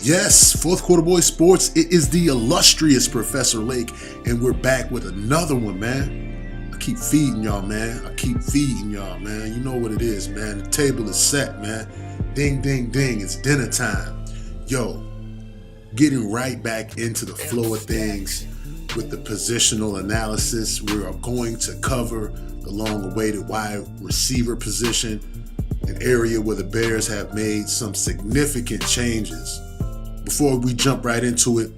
Yes, Fourth Quarter Boy Sports, it is the illustrious Professor Lake, and we're back with another one, man. I keep feeding y'all, man. You know what it is, man. The table is set, man. Ding, ding, ding. It's dinner time. Yo, getting right back into the flow of things with the positional analysis. We are going to cover the long-awaited wide receiver position, an area where the Bears have made some significant changes. Before we jump right into it,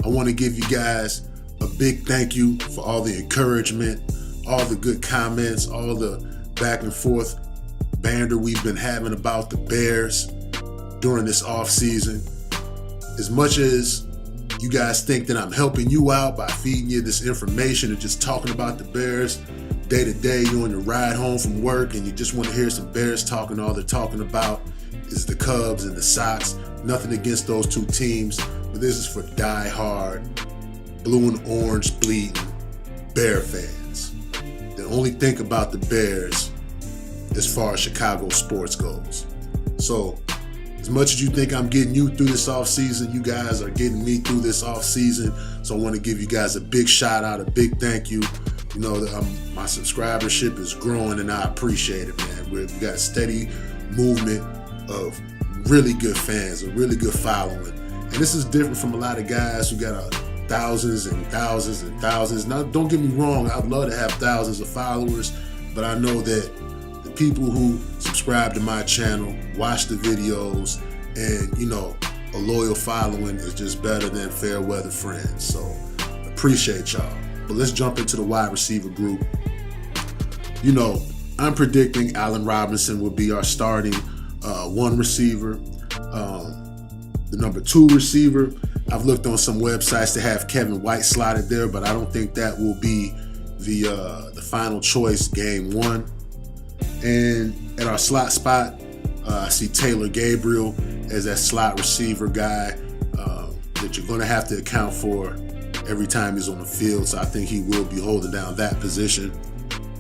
I want to give you guys a big thank you for all the encouragement, all the good comments, all the back and forth banter we've been having about the Bears during this off season. As much as you guys think that I'm helping you out by feeding you this information and just talking about the Bears day to day, you're on your ride home from work and you just want to hear some Bears talking, all they're talking about is the Cubs and the Sox. Nothing against those two teams, but this is for die-hard, blue and orange bleeding Bear fans that only think about the Bears as far as Chicago sports goes. So, as much as you think I'm getting you through this offseason, you guys are getting me through this offseason. So I want to give you guys a big shout out, a big thank you. You know, my subscribership is growing and I appreciate it, man. We've got a steady movement of really good fans, a really good following. And this is different from a lot of guys who got thousands and thousands and thousands. Now, don't get me wrong, I'd love to have thousands of followers, but I know that the people who subscribe to my channel, watch the videos, and, you know, a loyal following is just better than fair weather friends. So, appreciate y'all. But let's jump into the wide receiver group. You know, I'm predicting Allen Robinson will be our starting one receiver. The number 2 receiver, I've looked on some websites to have Kevin White slotted there, but I don't think that will be the final choice game 1. And at our slot spot, I see Taylor Gabriel as that slot receiver guy that you're going to have to account for every time he's on the field. So I think he will be holding down that position.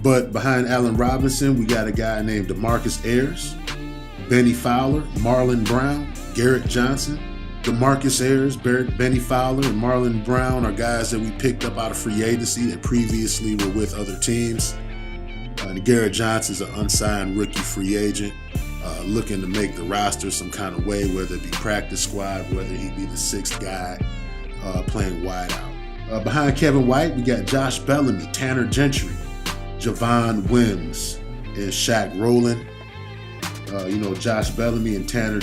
But behind Allen Robinson, we got a guy named DeMarcus Ayers, Benny Fowler, Marlon Brown, Garrett Johnson. DeMarcus Ayers, Benny Fowler, and Marlon Brown are guys that we picked up out of free agency that previously were with other teams. And Garrett Johnson's an unsigned rookie free agent looking to make the roster some kind of way, whether it be practice squad, whether he be the 6th guy playing wide out. Behind Kevin White, we got Josh Bellamy, Tanner Gentry, Javon Wims, and Shaq Rowland. You know, Josh Bellamy and Tanner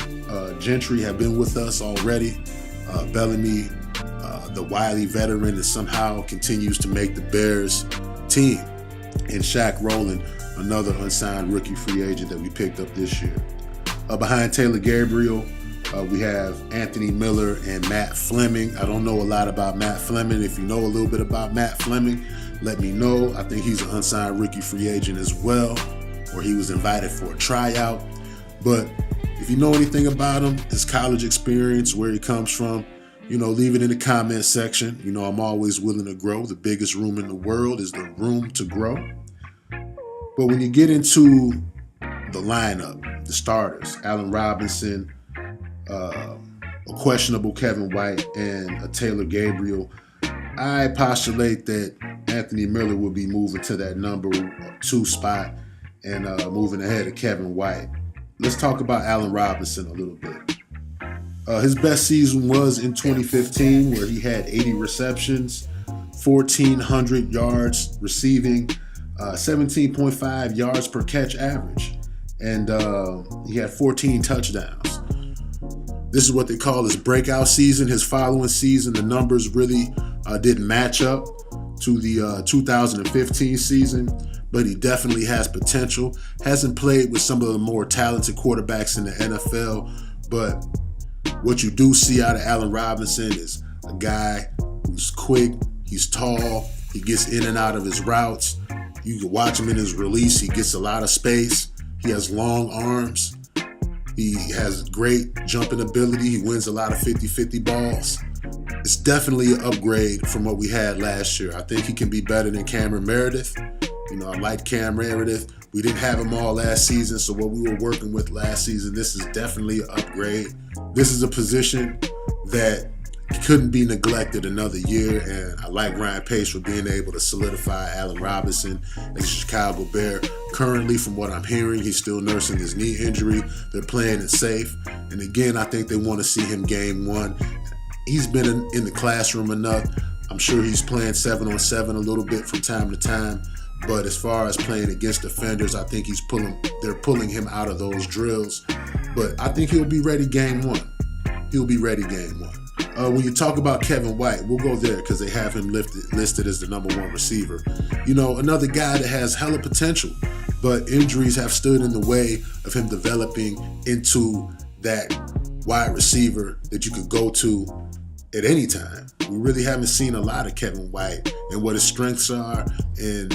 Gentry have been with us already. Bellamy, the wily veteran that somehow continues to make the Bears team. And Shaq Rowland, another unsigned rookie free agent that we picked up this year. Behind Taylor Gabriel, we have Anthony Miller and Matt Fleming. I don't know a lot about Matt Fleming. If you know a little bit about Matt Fleming, let me know. I think he's an unsigned rookie free agent as well, or he was invited for a tryout. But if you know anything about him, his college experience, where he comes from, you know, leave it in the comment section. You know, I'm always willing to grow. The biggest room in the world is the room to grow. But when you get into the lineup, the starters, Allen Robinson, a questionable Kevin White, and a Taylor Gabriel, I postulate that Anthony Miller will be moving to that number 2 spot and moving ahead of Kevin White. Let's talk about Allen Robinson a little bit. His best season was in 2015, where he had 80 receptions, 1,400 yards receiving, 17.5 yards per catch average, and he had 14 touchdowns. This is what they call his breakout season. His following season, the numbers really didn't match up to the 2015 season, but he definitely has potential. Hasn't played with some of the more talented quarterbacks in the NFL, but what you do see out of Allen Robinson is a guy who's quick, he's tall, he gets in and out of his routes. You can watch him in his release, he gets a lot of space, he has long arms, he has great jumping ability, he wins a lot of 50-50 balls. It's definitely an upgrade from what we had last year. I think he can be better than Cameron Meredith. You know, I like Cam Meredith. We didn't have him all last season, so what we were working with last season, this is definitely an upgrade. This is a position that couldn't be neglected another year, and I like Ryan Pace for being able to solidify Allen Robinson as a Chicago Bear. Currently, from what I'm hearing, he's still nursing his knee injury. They're playing it safe, and again, I think they want to see him game one. He's been in the classroom enough. I'm sure he's playing 7-on-7 a little bit from time to time, but as far as playing against defenders, I think they're pulling him out of those drills. But I think he'll be ready game one. He'll be ready game one. When you talk about Kevin White, we'll go there because they have him listed as the number one receiver. You know, another guy that has hella potential, but injuries have stood in the way of him developing into that wide receiver that you could go to at any time. We really haven't seen a lot of Kevin White and what his strengths are and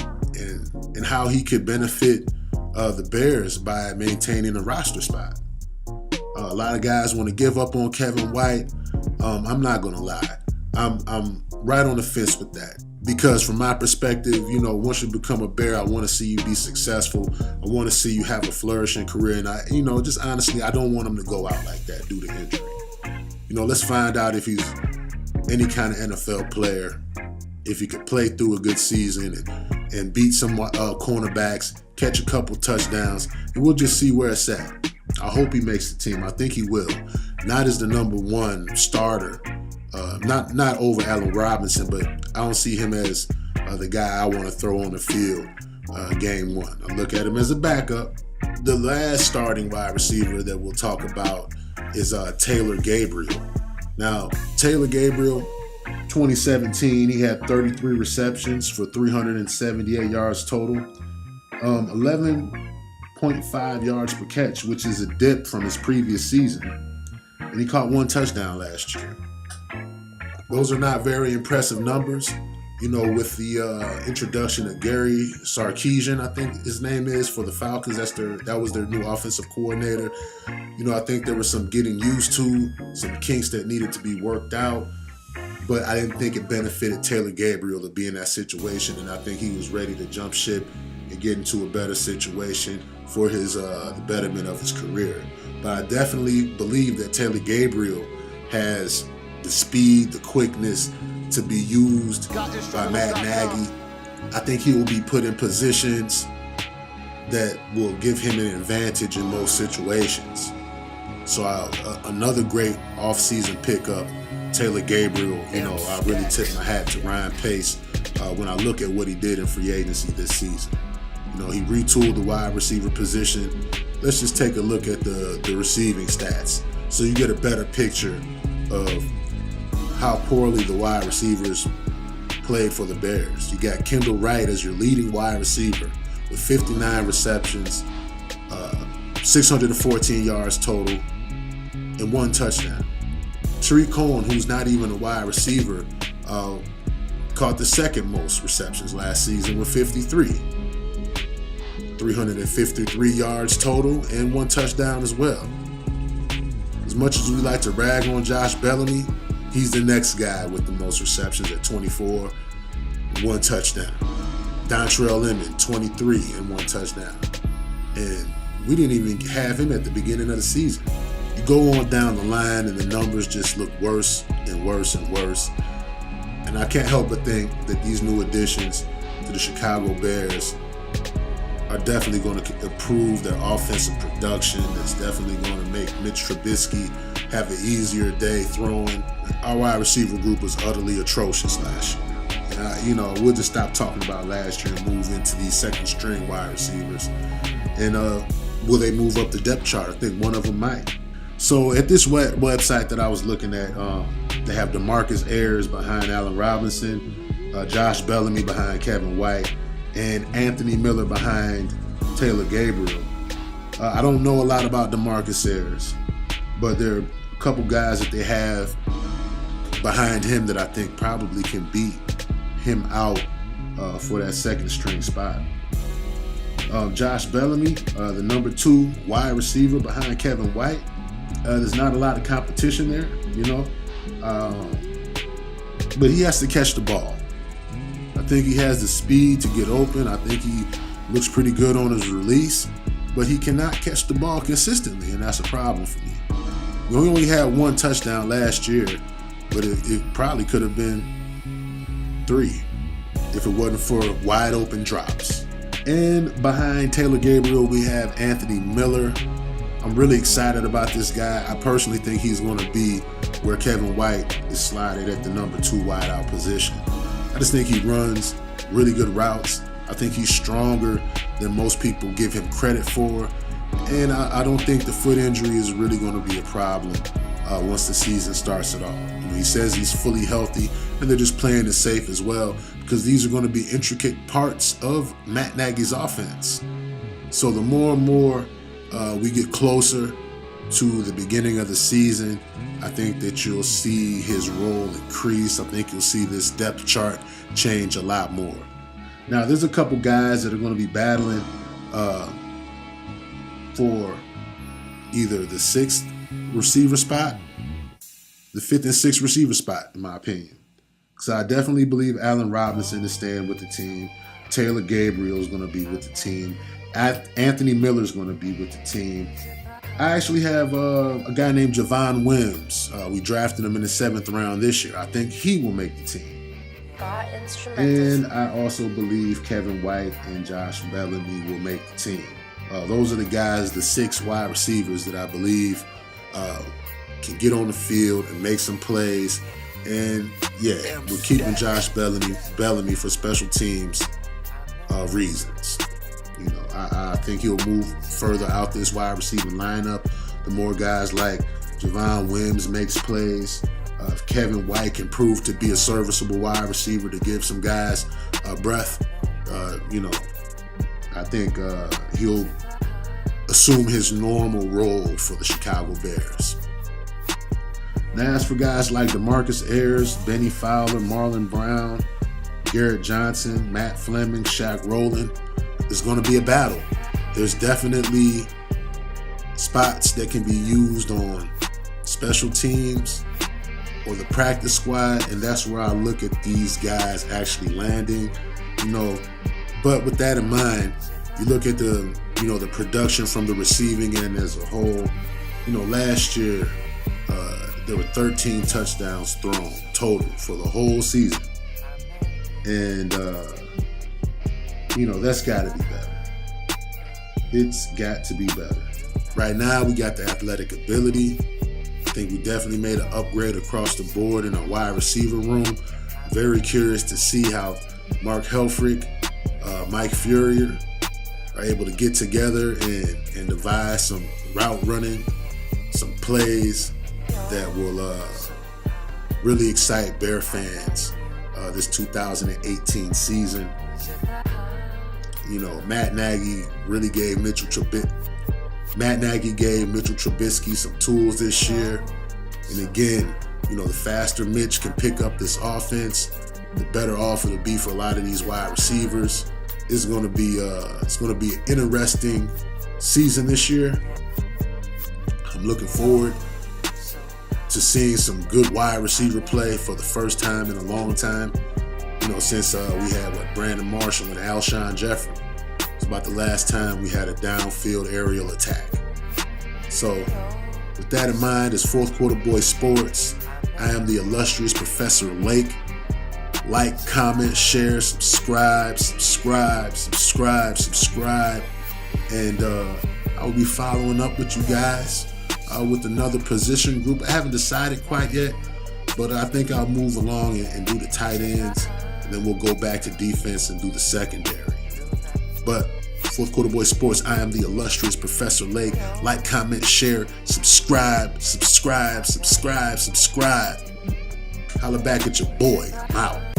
how he could benefit the Bears by maintaining a roster spot. A lot of guys want to give up on Kevin White. I'm not gonna lie. I'm right on the fence with that. Because from my perspective, you know, once you become a Bear, I want to see you be successful. I want to see you have a flourishing career. And just honestly, I don't want him to go out like that due to injury. You know, let's find out if he's any kind of NFL player, if he could play through a good season and beat some cornerbacks, catch a couple touchdowns, and we'll just see where it's at. I hope he makes the team. I think he will. Not as the number one starter, not over Allen Robinson, but I don't see him as the guy I want to throw on the field game one. I look at him as a backup. The last starting wide receiver that we'll talk about is Taylor Gabriel. Now, Taylor Gabriel, 2017, he had 33 receptions for 378 yards total, 11.5 yards per catch, which is a dip from his previous season. And he caught one touchdown last year. Those are not very impressive numbers. You know, with the introduction of Gary Sarkisian, I think his name is, for the Falcons, that was their new offensive coordinator. You know, I think there was some getting used to, some kinks that needed to be worked out. But I didn't think it benefited Taylor Gabriel to be in that situation, and I think he was ready to jump ship and get into a better situation for his the betterment of his career. But I definitely believe that Taylor Gabriel has the speed, the quickness to be used by Matt Nagy. I think he will be put in positions that will give him an advantage in most situations. So another great offseason pickup, Taylor Gabriel. You know, I really tip my hat to Ryan Pace when I look at what he did in free agency this season. You know, he retooled the wide receiver position. Let's just take a look at the receiving stats so you get a better picture of how poorly the wide receivers played for the Bears. You got Kendall Wright as your leading wide receiver with 59 receptions, 614 yards total, and one touchdown. Tariq Cohen, who's not even a wide receiver, caught the second most receptions last season with 53. 353 yards total and one touchdown as well. As much as we like to rag on Josh Bellamy, he's the next guy with the most receptions at 24, one touchdown. Dontrell Inman, 23 and one touchdown. And we didn't even have him at the beginning of the season. You go on down the line and the numbers just look worse and worse and worse. And I can't help but think that these new additions to the Chicago Bears are definitely going to improve their offensive production. It's definitely going to make Mitch Trubisky have an easier day throwing. Our wide receiver group was utterly atrocious last year. And we'll just stop talking about last year and move into these second string wide receivers. And will they move up the depth chart? I think one of them might. So at this website that I was looking at, they have DeMarcus Ayers behind Allen Robinson, Josh Bellamy behind Kevin White, and Anthony Miller behind Taylor Gabriel. I don't know a lot about DeMarcus Ayers, but there are a couple guys that they have behind him that I think probably can beat him out for that second string spot. Josh Bellamy, the number 2 wide receiver behind Kevin White. There's not a lot of competition there, but he has to catch the ball. I think he has the speed to get open. I think he looks pretty good on his release, but he cannot catch the ball consistently, and that's a problem for me. We only had one touchdown last year, but it probably could have been 3 if it wasn't for wide open drops. And behind Taylor Gabriel, we have Anthony Miller. I'm really excited about this guy. I personally think he's going to be where Kevin White is slotted at the number 2 wideout position. I just think he runs really good routes. I think he's stronger than most people give him credit for. And I don't think the foot injury is really going to be a problem once the season starts at all. He says he's fully healthy, and they're just playing it safe as well, because these are going to be intricate parts of Matt Nagy's offense. So the more and more we get closer to the beginning of the season, I think that you'll see his role increase. I think you'll see this depth chart change a lot more. Now, there's a couple guys that are going to be battling for either the 6th receiver spot, the 5th and 6th receiver spot, in my opinion. So I definitely believe Allen Robinson is staying with the team. Taylor Gabriel is going to be with the team. Anthony Miller is going to be with the team. I actually have a guy named Javon Wims. We drafted him in the 7th round this year. I think he will make the team. And I also believe Kevin White and Josh Bellamy will make the team. Those are the guys, the 6 wide receivers that I believe can get on the field and make some plays. And yeah, we're keeping Josh Bellamy for special teams reasons. You know, I think he'll move further out this wide receiving lineup. The more guys like Javon Wims makes plays, if Kevin White can prove to be a serviceable wide receiver to give some guys a breath, I think he'll assume his normal role for the Chicago Bears. Now, as for guys like DeMarcus Ayers, Benny Fowler, Marlon Brown, Garrett Johnson, Matt Fleming, Shaq Rowland, it's going to be a battle. There's definitely spots that can be used on special teams or the practice squad, and that's where I look at these guys actually landing. But with that in mind, you look at the production from the receiving end as a whole. Last year there were 13 touchdowns thrown total for the whole season, and that's got to be better. It's got to be better. Right now, we got the athletic ability. I think we definitely made an upgrade across the board in our wide receiver room. Very curious to see how Mark Helfrich, Mike Furrier are able to get together and devise some route running, some plays that will really excite Bear fans this 2018 season. Matt Nagy gave Mitchell Trubisky some tools this year. And again, the faster Mitch can pick up this offense, the better off it'll be for a lot of these wide receivers. It's going to be an interesting season this year. I'm looking forward to seeing some good wide receiver play for the first time in a long time. Since we had Brandon Marshall and Alshon Jeffrey. It's about the last time we had a downfield aerial attack. So with that in mind, as Fourth Quarter Boy Sports, I am the illustrious Professor Lake. Like, comment, share, subscribe. And I will be following up with you guys with another position group. I haven't decided quite yet, but I think I'll move along and do the tight ends, and then we'll go back to defense and do the secondary. But Fourth Quarter Boy Sports, I am the illustrious Professor Lake. Like, comment, share, subscribe. Holla back at your boy. I'm out.